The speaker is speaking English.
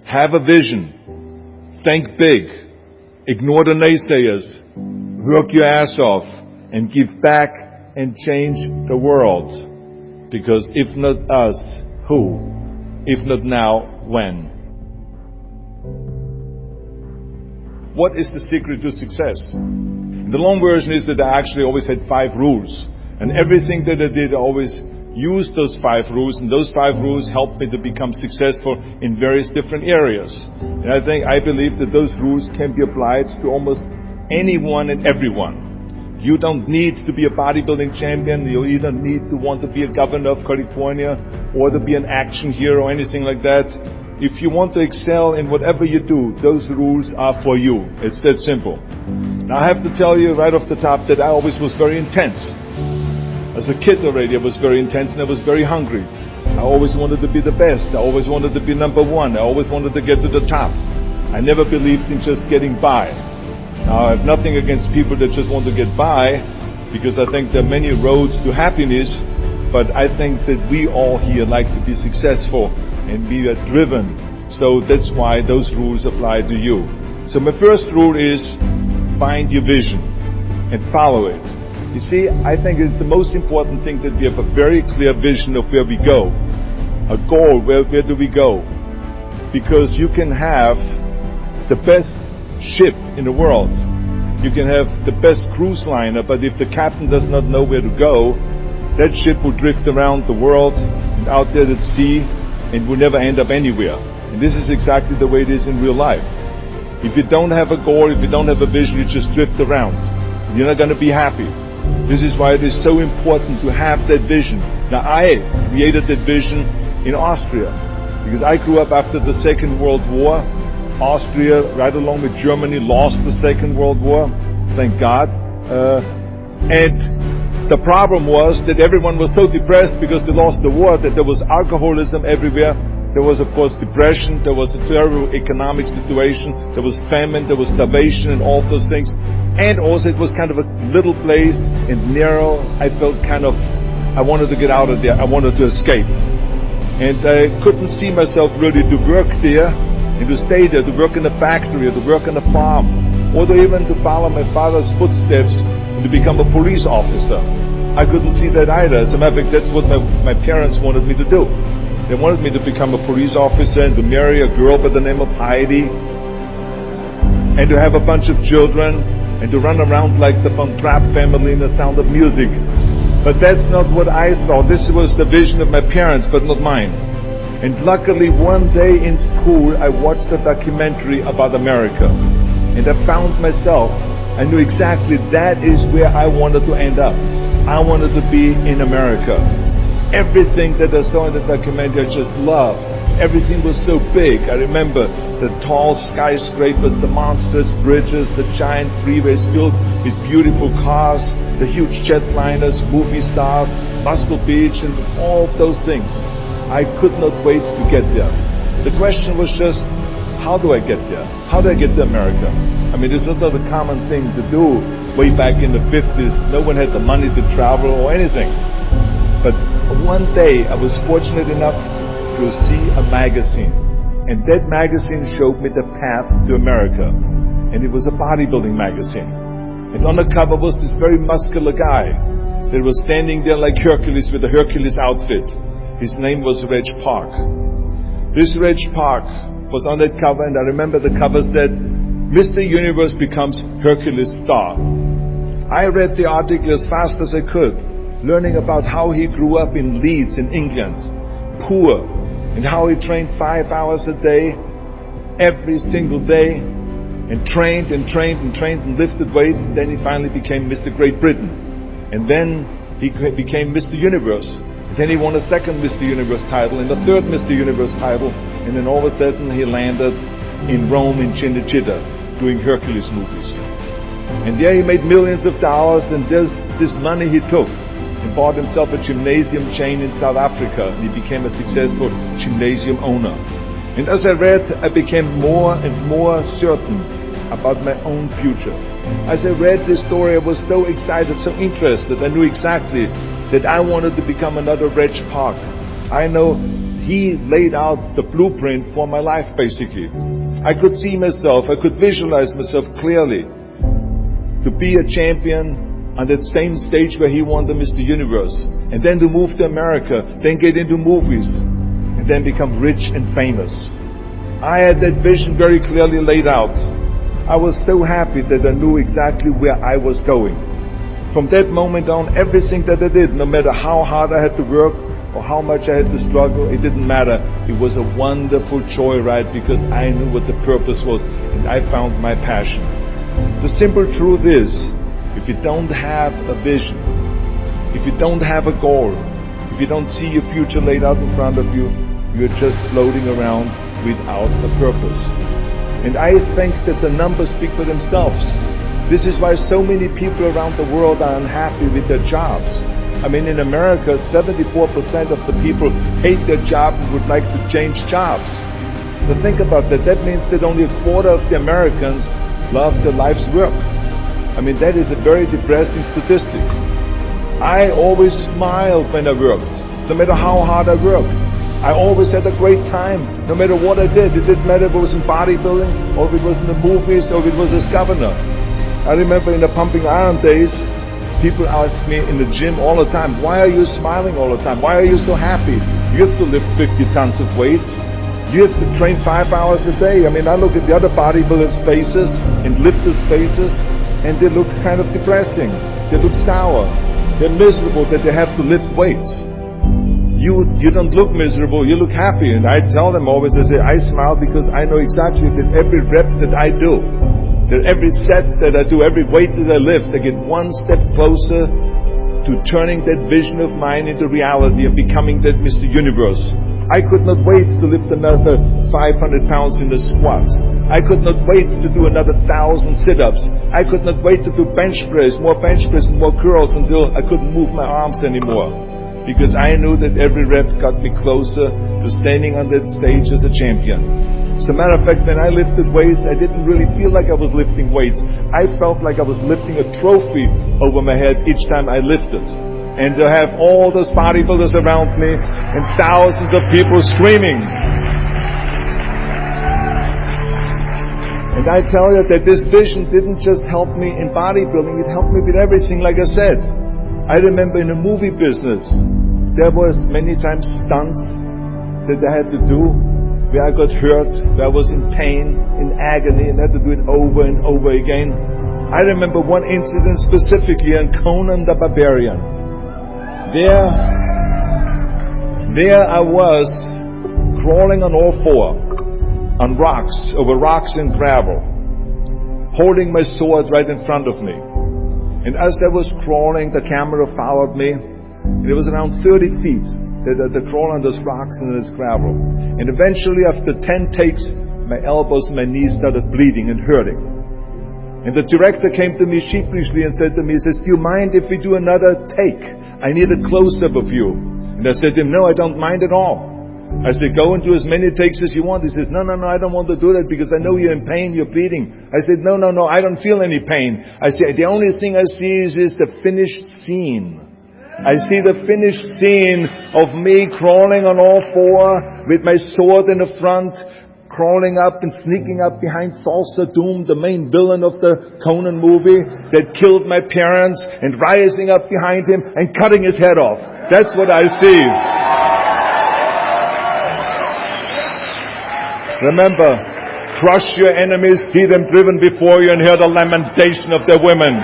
Have a vision. Think big. Ignore the naysayers. Work your ass off and give back and change the world. Because if not us, who? If not now, when? What is the secret to success? The long version is that I actually always had 5 rules. And everything that I did, I always used those 5 rules. And those 5 rules helped me to become successful in various different areas. And I believe that those rules can be applied to almost anyone and everyone. You don't need to be a bodybuilding champion. You don't need to want to be a governor of California or to be an action hero or anything like that. If you want to excel in whatever you do, those rules are for you. It's that simple. Now I have to tell you right off the top that I always was very intense. As a kid already, I was very intense and I was very hungry. I always wanted to be the best. I always wanted to be number one. I always wanted to get to the top. I never believed in just getting by. Now I have nothing against people that just want to get by, because I think there are many roads to happiness, but I think that we all here like to be successful and be driven. So that's why those rules apply to you. So my first rule is find your vision and follow it. You see, I think it's the most important thing that we have a very clear vision of where we go. A goal, where do we go? Because you can have the best ship in the world. You can have the best cruise liner, but if the captain does not know where to go, that ship will drift around the world and out there at sea and will never end up anywhere. And this is exactly the way it is in real life. If you don't have a goal, if you don't have a vision, you just drift around. You're not going to be happy. This is why it is so important to have that vision. Now I created that vision in Austria, because I grew up after the Second World War. Austria, right along with Germany, lost the Second World War, thank God. And the problem was that everyone was so depressed because they lost the war, that there was alcoholism everywhere. There was, of course, depression. There was a terrible economic situation. There was famine. There was starvation and all those things. And also it was kind of a little place and narrow. I felt I wanted to get out of there. I wanted to escape. And I couldn't see myself really to work there and to stay there, to work in a factory or to work on a farm, or to even to follow my father's footsteps and to become a police officer. I couldn't see that either. As a matter of fact, that's what my parents wanted me to do. They wanted me to become a police officer and to marry a girl by the name of Heidi and to have a bunch of children and to run around like the Von Trapp family in The Sound of Music. But that's not what I saw. This was the vision of my parents, but not mine. And luckily one day in school I watched a documentary about America. And I found myself, I knew exactly that is where I wanted to end up. I wanted to be in America. Everything that I saw in the documentary I just loved. Everything was so big. I remember the tall skyscrapers, the monstrous bridges, the giant freeways filled with beautiful cars, the huge jetliners, movie stars, Muscle Beach, and all of those things. I could not wait to get there. The question was just, how do I get there? How do I get to America? I mean, this was not a common thing to do way back in the 50s. No one had the money to travel or anything. But one day I was fortunate enough to see a magazine. And that magazine showed me the path to America. And it was a bodybuilding magazine. And on the cover was this very muscular guy that was standing there like Hercules with a Hercules outfit. His name was Reg Park. This Reg Park was on that cover, and I remember the cover said, Mr. Universe becomes Hercules star. I read the article as fast as I could, learning about how he grew up in Leeds in England, poor, and how he trained 5 hours a day, every single day, and trained and lifted weights, and then he finally became Mr. Great Britain. And then he became Mr. Universe. And then he won a second Mr. Universe title and a third Mr. Universe title, and then all of a sudden he landed in Rome in Cinecittà doing Hercules movies. And there he made millions of dollars, and this money he took and bought himself a gymnasium chain in South Africa, and he became a successful gymnasium owner. And as I read, I became more and more certain about my own future. As I read this story, I was so excited, so interested. I knew exactly that I wanted to become another Reg Park. I know he laid out the blueprint for my life, basically. I could see myself, I could visualize myself clearly to be a champion on that same stage where he won the Mr. Universe, and then to move to America, then get into movies, and then become rich and famous. I had that vision very clearly laid out. I was so happy that I knew exactly where I was going. From that moment on, everything that I did, no matter how hard I had to work or how much I had to struggle, it didn't matter. It was a wonderful joyride because I knew what the purpose was, and I found my passion. The simple truth is, if you don't have a vision, if you don't have a goal, if you don't see your future laid out in front of you, you're just floating around without a purpose. And I think that the numbers speak for themselves. This is why so many people around the world are unhappy with their jobs. I mean, in America, 74% of the people hate their job and would like to change jobs. So think about that. That means that only a quarter of the Americans love their life's work. I mean, that is a very depressing statistic. I always smiled when I worked, no matter how hard I worked. I always had a great time, no matter what I did. It didn't matter if it was in bodybuilding, or if it was in the movies, or if it was as governor. I remember in the pumping iron days, people asked me in the gym all the time, why are you smiling all the time? Why are you so happy? You have to lift 50 tons of weights. You have to train 5 hours a day. I mean, I look at the other bodybuilders' faces and lifters' faces, and they look kind of depressing. They look sour. They're miserable that they have to lift weights. You don't look miserable, you look happy. And I tell them always, I say, I smile because I know exactly that every rep that I do, that every set that I do, every weight that I lift, I get one step closer to turning that vision of mine into reality and becoming that Mr. Universe. I could not wait to lift another 500 pounds in the squats. I could not wait to do another 1,000 sit-ups. I could not wait to do bench press, more bench press and more curls until I couldn't move my arms anymore. Because I knew that every rep got me closer to standing on that stage as a champion. As a matter of fact, when I lifted weights, I didn't really feel like I was lifting weights. I felt like I was lifting a trophy over my head each time I lifted. And to have all those bodybuilders around me and thousands of people screaming. And I tell you that this vision didn't just help me in bodybuilding, it helped me with everything, like I said. I remember in the movie business, there was many times stunts that I had to do where I got hurt, where I was in pain, in agony, and I had to do it over and over again. I remember one incident specifically on Conan the Barbarian. There I was crawling on all four, on rocks, over rocks and gravel, holding my sword right in front of me. And as I was crawling, the camera followed me, and it was around 30 feet that I had to crawl on those rocks and this gravel. And eventually, after 10 takes, my elbows and my knees started bleeding and hurting. And the director came to me sheepishly and said to me, he says, do you mind if we do another take? I need a close-up of you. And I said to him, no, I don't mind at all. I said, go and do as many takes as you want. He says, no, I don't want to do that because I know you're in pain, you're bleeding. I said, no, I don't feel any pain. I said, the only thing I see is the finished scene. I see the finished scene of me crawling on all four with my sword in the front, crawling up and sneaking up behind Thulsa Doom, the main villain of the Conan movie that killed my parents, and rising up behind him and cutting his head off. That's what I see. Remember, crush your enemies, see them driven before you, and hear the lamentation of their women.